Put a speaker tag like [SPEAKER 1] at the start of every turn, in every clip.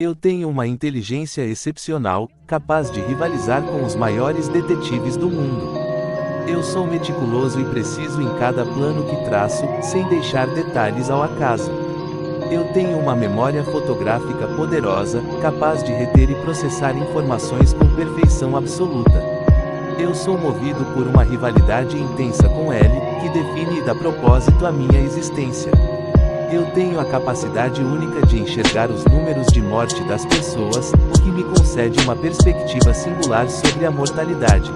[SPEAKER 1] Eu tenho uma inteligência excepcional, capaz de rivalizar com os maiores detetives do mundo. Eu sou meticuloso e preciso em cada plano que traço, sem deixar detalhes ao acaso. Eu tenho uma memória fotográfica poderosa, capaz de reter e processar informações com perfeição absoluta. Eu sou movido por uma rivalidade intensa com L, que define e dá propósito à minha existência. Eu tenho a capacidade única de enxergar os números de morte das pessoas, o que me concede uma perspectiva singular sobre a mortalidade.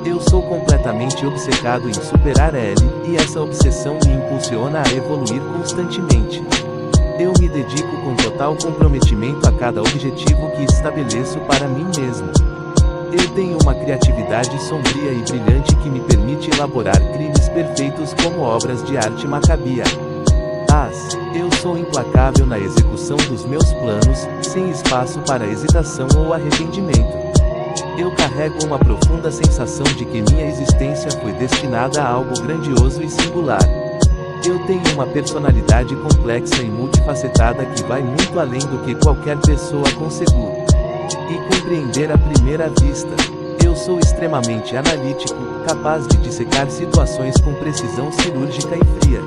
[SPEAKER 1] Eu sou completamente obcecado em superar L, e essa obsessão me impulsiona a evoluir constantemente. Eu me dedico com total comprometimento a cada objetivo que estabeleço para mim mesmo. Eu tenho uma criatividade sombria e brilhante que me permite elaborar crimes perfeitos como obras de arte macabia. Eu sou implacável na execução dos meus planos, sem espaço para hesitação ou arrependimento. Eu carrego uma profunda sensação de que minha existência foi destinada a algo grandioso e singular. Eu tenho uma personalidade complexa e multifacetada que vai muito além do que qualquer pessoa conseguiu e compreender à primeira vista. Eu sou extremamente analítico, capaz de dissecar situações com precisão cirúrgica e fria.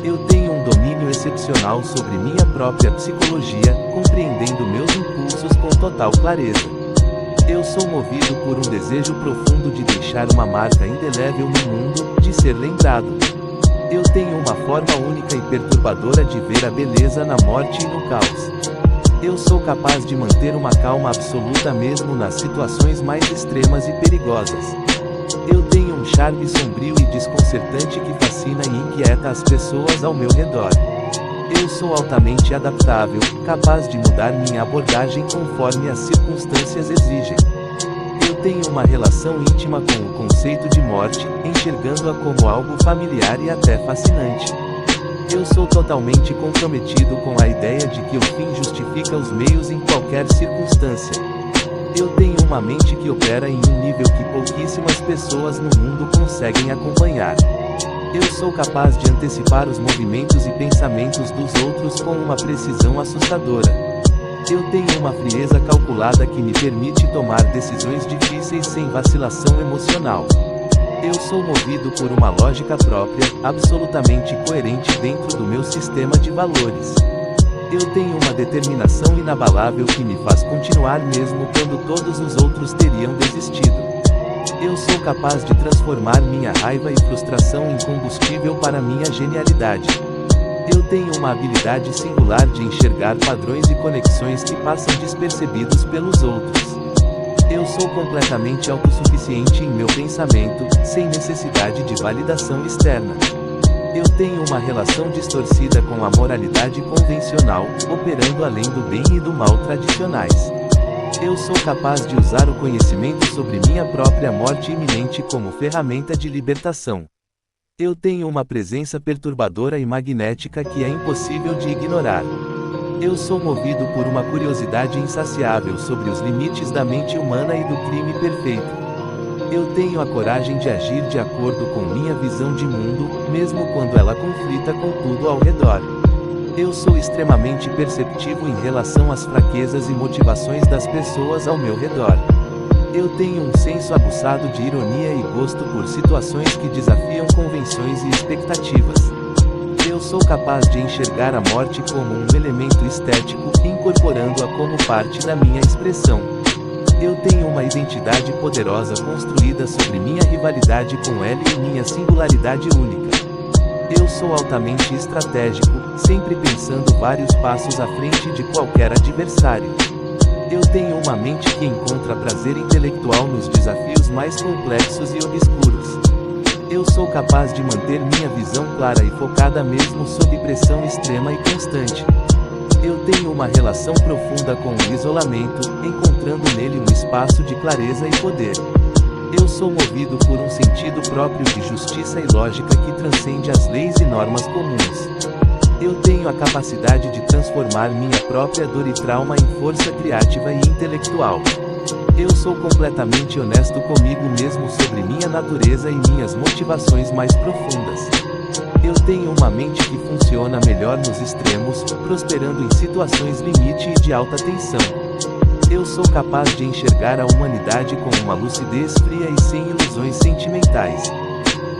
[SPEAKER 1] Eu tenho um domínio excepcional sobre minha própria psicologia, compreendendo meus impulsos com total clareza. Eu sou movido por um desejo profundo de deixar uma marca indelével no mundo, de ser lembrado. Eu tenho uma forma única e perturbadora de ver a beleza na morte e no caos. Eu sou capaz de manter uma calma absoluta mesmo nas situações mais extremas e perigosas. Eu tenho um charme sombrio e desconcertante que fascina e inquieta as pessoas ao meu redor. Eu sou altamente adaptável, capaz de mudar minha abordagem conforme as circunstâncias exigem. Eu tenho uma relação íntima com o conceito de morte, enxergando-a como algo familiar e até fascinante. Eu sou totalmente comprometido com a ideia de que o fim justifica os meios em qualquer circunstância. Eu tenho uma mente que opera em um nível que pouquíssimas pessoas no mundo conseguem acompanhar. Eu sou capaz de antecipar os movimentos e pensamentos dos outros com uma precisão assustadora. Eu tenho uma frieza calculada que me permite tomar decisões difíceis sem vacilação emocional. Eu sou movido por uma lógica própria, absolutamente coerente dentro do meu sistema de valores. Eu tenho uma determinação inabalável que me faz continuar mesmo quando todos os outros teriam desistido. Eu sou capaz de transformar minha raiva e frustração em combustível para minha genialidade. Eu tenho uma habilidade singular de enxergar padrões e conexões que passam despercebidos pelos outros. Eu sou completamente autossuficiente em meu pensamento, sem necessidade de validação externa. Eu tenho uma relação distorcida com a moralidade convencional, operando além do bem e do mal tradicionais. Eu sou capaz de usar o conhecimento sobre minha própria morte iminente como ferramenta de libertação. Eu tenho uma presença perturbadora e magnética que é impossível de ignorar. Eu sou movido por uma curiosidade insaciável sobre os limites da mente humana e do crime perfeito. Eu tenho a coragem de agir de acordo com minha visão de mundo, mesmo quando ela conflita com tudo ao redor. Eu sou extremamente perceptivo em relação às fraquezas e motivações das pessoas ao meu redor. Eu tenho um senso aguçado de ironia e gosto por situações que desafiam convenções e expectativas. Eu sou capaz de enxergar a morte como um elemento estético, incorporando-a como parte da minha expressão. Eu tenho uma identidade poderosa construída sobre minha rivalidade com L e minha singularidade única. Eu sou altamente estratégico, sempre pensando vários passos à frente de qualquer adversário. Eu tenho uma mente que encontra prazer intelectual nos desafios mais complexos e obscuros. Eu sou capaz de manter minha visão clara e focada mesmo sob pressão extrema e constante. Eu tenho uma relação profunda com o isolamento, encontrando nele um espaço de clareza e poder. Eu sou movido por um sentido próprio de justiça e lógica que transcende as leis e normas comuns. Eu tenho a capacidade de transformar minha própria dor e trauma em força criativa e intelectual. Eu sou completamente honesto comigo mesmo sobre minha natureza e minhas motivações mais profundas. Eu tenho uma mente que funciona melhor nos extremos, prosperando em situações limite e de alta tensão. Eu sou capaz de enxergar a humanidade com uma lucidez fria e sem ilusões sentimentais.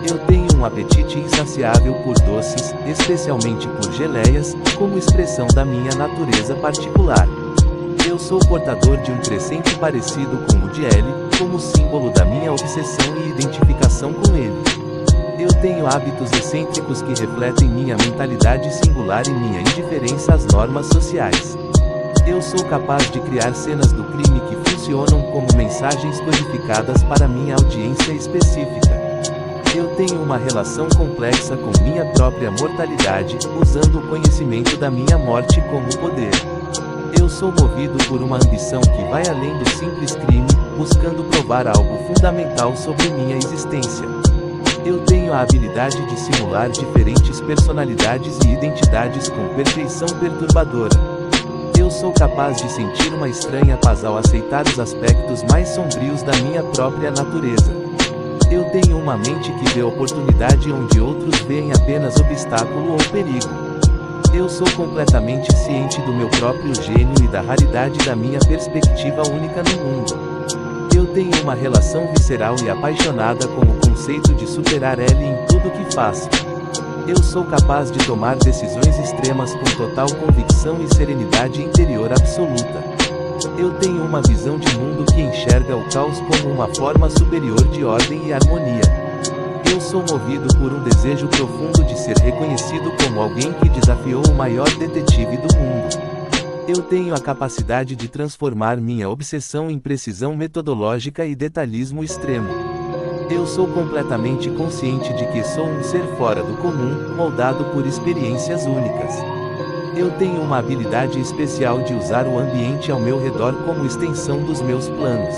[SPEAKER 1] Eu tenho um apetite insaciável por doces, especialmente por geleias, como expressão da minha natureza particular. Eu sou portador de um crescente parecido com o de L, como símbolo da minha obsessão e identificação com ele. Eu tenho hábitos excêntricos que refletem minha mentalidade singular e minha indiferença às normas sociais. Eu sou capaz de criar cenas do crime que funcionam como mensagens codificadas para minha audiência específica. Eu tenho uma relação complexa com minha própria mortalidade, usando o conhecimento da minha morte como poder. Eu sou movido por uma ambição que vai além do simples crime, buscando provar algo fundamental sobre minha existência. Eu tenho a habilidade de simular diferentes personalidades e identidades com perfeição perturbadora. Eu sou capaz de sentir uma estranha paz ao aceitar os aspectos mais sombrios da minha própria natureza. Eu tenho uma mente que vê oportunidade onde outros veem apenas obstáculo ou perigo. Eu sou completamente ciente do meu próprio gênio e da raridade da minha perspectiva única no mundo. Eu tenho uma relação visceral e apaixonada com o conceito de superar L em tudo que faço. Eu sou capaz de tomar decisões extremas com total convicção e serenidade interior absoluta. Eu tenho uma visão de mundo que enxerga o caos como uma forma superior de ordem e harmonia. Eu sou movido por um desejo profundo de ser reconhecido como alguém que desafiou o maior detetive do mundo. Eu tenho a capacidade de transformar minha obsessão em precisão metodológica e detalhismo extremo. Eu sou completamente consciente de que sou um ser fora do comum, moldado por experiências únicas. Eu tenho uma habilidade especial de usar o ambiente ao meu redor como extensão dos meus planos.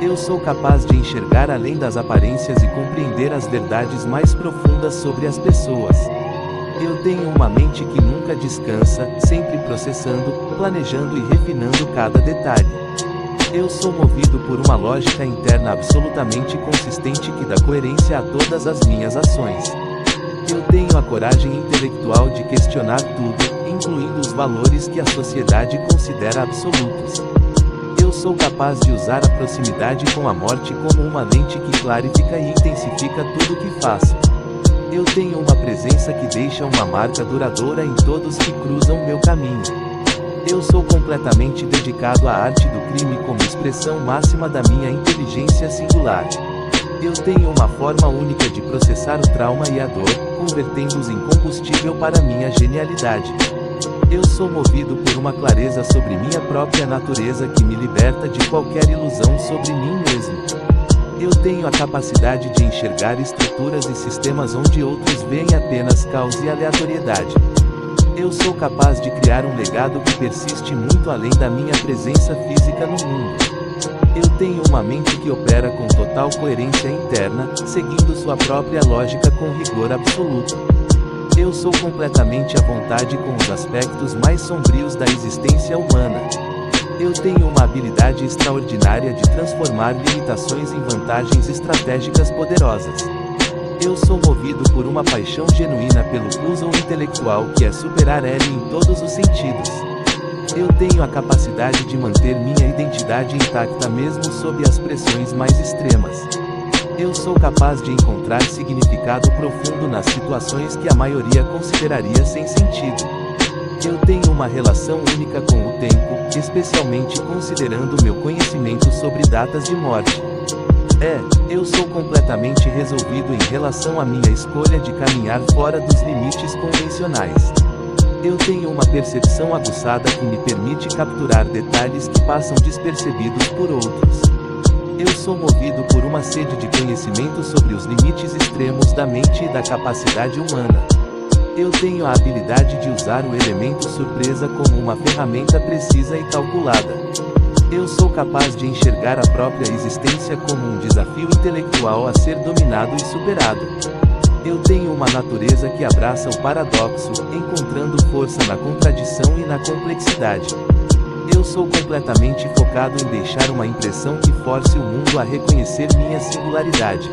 [SPEAKER 1] Eu sou capaz de enxergar além das aparências e compreender as verdades mais profundas sobre as pessoas. Eu tenho uma mente que nunca descansa, sempre processando, planejando e refinando cada detalhe. Eu sou movido por uma lógica interna absolutamente consistente que dá coerência a todas as minhas ações. Eu tenho a coragem intelectual de questionar tudo, incluindo os valores que a sociedade considera absolutos. Eu sou capaz de usar a proximidade com a morte como uma lente que clarifica e intensifica tudo o que faço. Eu tenho uma presença que deixa uma marca duradoura em todos que cruzam meu caminho. Eu sou completamente dedicado à arte do crime como expressão máxima da minha inteligência singular. Eu tenho uma forma única de processar o trauma e a dor, convertendo-os em combustível para minha genialidade. Eu sou movido por uma clareza sobre minha própria natureza que me liberta de qualquer ilusão sobre mim mesmo. Eu tenho a capacidade de enxergar estruturas e sistemas onde outros veem apenas caos e aleatoriedade. Eu sou capaz de criar um legado que persiste muito além da minha presença física no mundo. Eu tenho uma mente que opera com total coerência interna, seguindo sua própria lógica com rigor absoluto. Eu sou completamente à vontade com os aspectos mais sombrios da existência humana. Eu tenho uma habilidade extraordinária de transformar limitações em vantagens estratégicas poderosas. Eu sou movido por uma paixão genuína pelo puzzle intelectual que é superar L em todos os sentidos. Eu tenho a capacidade de manter minha identidade intacta mesmo sob as pressões mais extremas. Eu sou capaz de encontrar significado profundo nas situações que a maioria consideraria sem sentido. Eu tenho uma relação única com o tempo, especialmente considerando meu conhecimento sobre datas de morte. Eu sou completamente resolvido em relação à minha escolha de caminhar fora dos limites convencionais. Eu tenho uma percepção aguçada que me permite capturar detalhes que passam despercebidos por outros. Eu sou movido por uma sede de conhecimento sobre os limites extremos da mente e da capacidade humana. Eu tenho a habilidade de usar o elemento surpresa como uma ferramenta precisa e calculada. Eu sou capaz de enxergar a própria existência como um desafio intelectual a ser dominado e superado. Eu tenho uma natureza que abraça o paradoxo, encontrando força na contradição e na complexidade. Eu sou completamente focado em deixar uma impressão que force o mundo a reconhecer minha singularidade.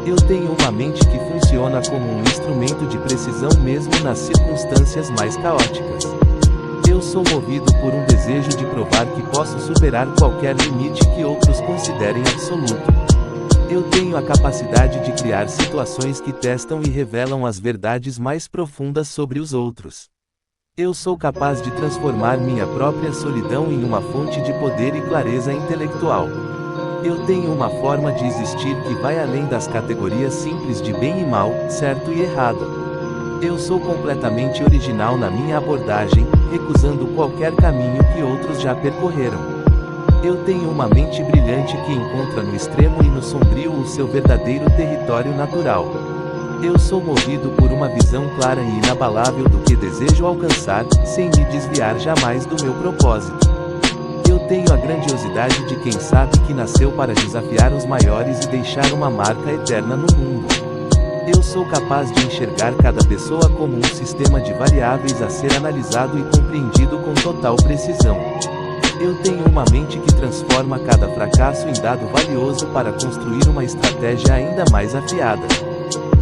[SPEAKER 1] Eu tenho uma mente que funciona como um instrumento de precisão mesmo nas circunstâncias mais caóticas. Eu sou movido por um desejo de provar que posso superar qualquer limite que outros considerem absoluto. Eu tenho a capacidade de criar situações que testam e revelam as verdades mais profundas sobre os outros. Eu sou capaz de transformar minha própria solidão em uma fonte de poder e clareza intelectual. Eu tenho uma forma de existir que vai além das categorias simples de bem e mal, certo e errado. Eu sou completamente original na minha abordagem, recusando qualquer caminho que outros já percorreram. Eu tenho uma mente brilhante que encontra no extremo e no sombrio o seu verdadeiro território natural. Eu sou movido por uma visão clara e inabalável do que desejo alcançar, sem me desviar jamais do meu propósito. Eu tenho a grandiosidade de quem sabe que nasceu para desafiar os maiores e deixar uma marca eterna no mundo. Eu sou capaz de enxergar cada pessoa como um sistema de variáveis a ser analisado e compreendido com total precisão. Eu tenho uma mente que transforma cada fracasso em dado valioso para construir uma estratégia ainda mais afiada.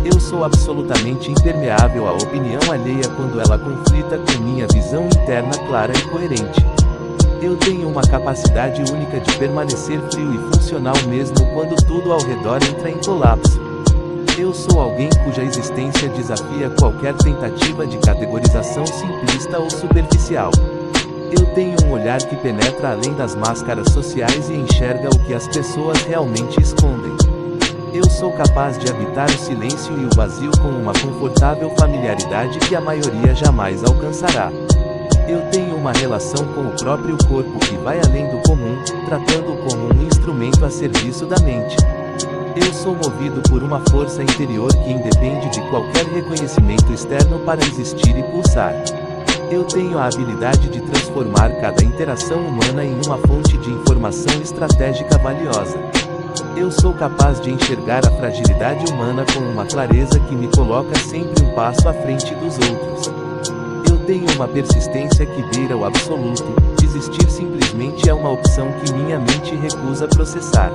[SPEAKER 1] Eu sou absolutamente impermeável à opinião alheia quando ela conflita com minha visão interna clara e coerente. Eu tenho uma capacidade única de permanecer frio e funcional mesmo quando tudo ao redor entra em colapso. Eu sou alguém cuja existência desafia qualquer tentativa de categorização simplista ou superficial. Eu tenho um olhar que penetra além das máscaras sociais e enxerga o que as pessoas realmente escondem. Eu sou capaz de habitar o silêncio e o vazio com uma confortável familiaridade que a maioria jamais alcançará. Eu tenho uma relação com o próprio corpo que vai além do comum, tratando-o como um instrumento a serviço da mente. Eu sou movido por uma força interior que independe de qualquer reconhecimento externo para existir e pulsar. Eu tenho a habilidade de transformar cada interação humana em uma fonte de informação estratégica valiosa. Eu sou capaz de enxergar a fragilidade humana com uma clareza que me coloca sempre um passo à frente dos outros. Eu tenho uma persistência que beira o absoluto, desistir simplesmente é uma opção que minha mente recusa processar.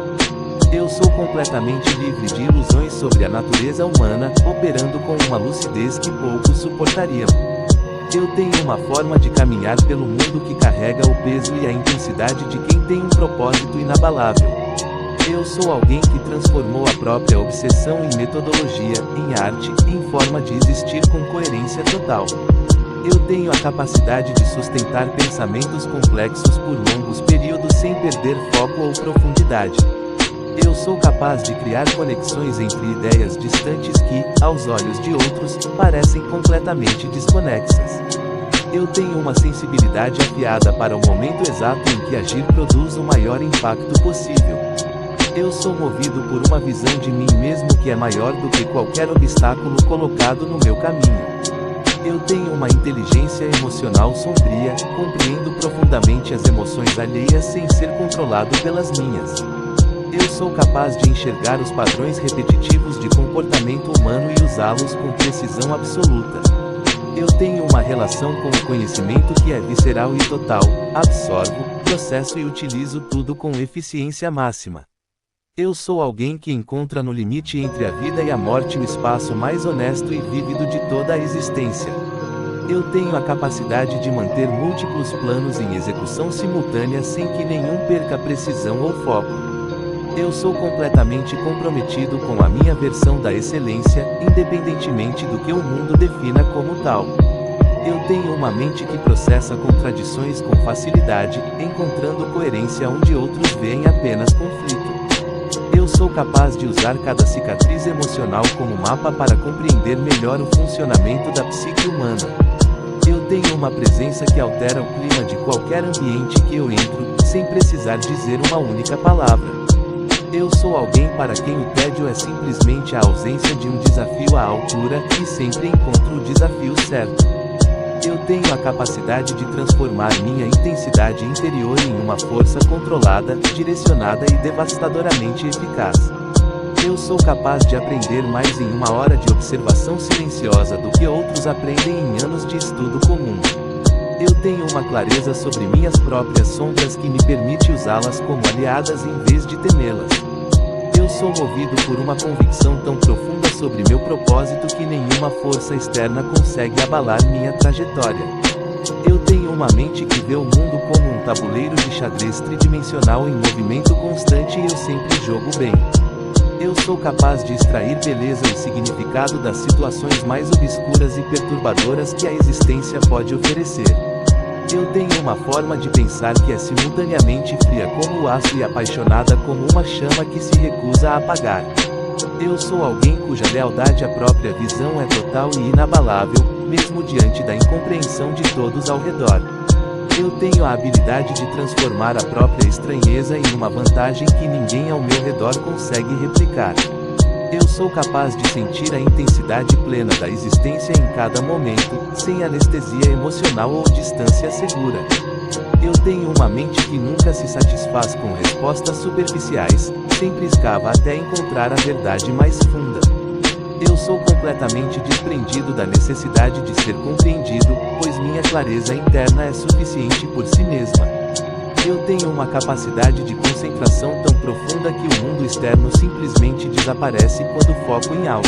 [SPEAKER 1] Eu sou completamente livre de ilusões sobre a natureza humana, operando com uma lucidez que poucos suportariam. Eu tenho uma forma de caminhar pelo mundo que carrega o peso e a intensidade de quem tem um propósito inabalável. Eu sou alguém que transformou a própria obsessão em metodologia, em arte, em forma de existir com coerência total. Eu tenho a capacidade de sustentar pensamentos complexos por longos períodos sem perder foco ou profundidade. Eu sou capaz de criar conexões entre ideias distantes que, aos olhos de outros, parecem completamente desconexas. Eu tenho uma sensibilidade afiada para o momento exato em que agir produz o maior impacto possível. Eu sou movido por uma visão de mim mesmo que é maior do que qualquer obstáculo colocado no meu caminho. Eu tenho uma inteligência emocional sombria, compreendo profundamente as emoções alheias sem ser controlado pelas minhas. Eu sou capaz de enxergar os padrões repetitivos de comportamento humano e usá-los com precisão absoluta. Eu tenho uma relação com o conhecimento que é visceral e total, absorvo, processo e utilizo tudo com eficiência máxima. Eu sou alguém que encontra no limite entre a vida e a morte o espaço mais honesto e vívido de toda a existência. Eu tenho a capacidade de manter múltiplos planos em execução simultânea sem que nenhum perca precisão ou foco. Eu sou completamente comprometido com a minha versão da excelência, independentemente do que o mundo defina como tal. Eu tenho uma mente que processa contradições com facilidade, encontrando coerência onde outros veem apenas conflito. Eu sou capaz de usar cada cicatriz emocional como mapa para compreender melhor o funcionamento da psique humana. Eu tenho uma presença que altera o clima de qualquer ambiente que eu entro, sem precisar dizer uma única palavra. Eu sou alguém para quem o tédio é simplesmente a ausência de um desafio à altura, e sempre encontro o desafio certo. Eu tenho a capacidade de transformar minha intensidade interior em uma força controlada, direcionada e devastadoramente eficaz. Eu sou capaz de aprender mais em uma hora de observação silenciosa do que outros aprendem em anos de estudo comum. Eu tenho uma clareza sobre minhas próprias sombras que me permite usá-las como aliadas em vez de temê-las. Eu sou movido por uma convicção tão profunda sobre meu propósito que nenhuma força externa consegue abalar minha trajetória. Eu tenho uma mente que vê o mundo como um tabuleiro de xadrez tridimensional em movimento constante e eu sempre jogo bem. Eu sou capaz de extrair beleza e significado das situações mais obscuras e perturbadoras que a existência pode oferecer. Eu tenho uma forma de pensar que é simultaneamente fria como o aço e apaixonada como uma chama que se recusa a apagar. Eu sou alguém cuja lealdade à própria visão é total e inabalável, mesmo diante da incompreensão de todos ao redor. Eu tenho a habilidade de transformar a própria estranheza em uma vantagem que ninguém ao meu redor consegue replicar. Eu sou capaz de sentir a intensidade plena da existência em cada momento, sem anestesia emocional ou distância segura. Eu tenho uma mente que nunca se satisfaz com respostas superficiais, sempre escava até encontrar a verdade mais funda. Eu sou completamente desprendido da necessidade de ser compreendido, pois minha clareza interna é suficiente por si mesma. Eu tenho uma capacidade de concentração tão profunda que o mundo externo simplesmente desaparece quando foco em algo.